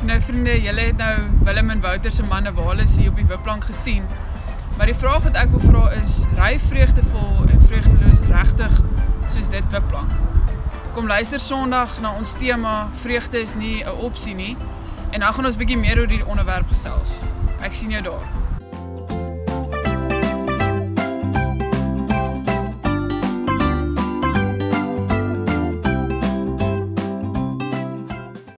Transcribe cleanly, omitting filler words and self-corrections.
Nou vriende, julle het nou Willem en Wouter se manne Wallace hier op die wipplank gesien. Maar die vraag wat ek wil vra is, ry vreugdevol en vreugdeloos regtig soos dit wipplank? Kom luister Sondag na ons tema, vreugde is nie 'n opsie nie. En dan gaan ons bietjie meer oor die onderwerp gesels. Ek sien jou daar.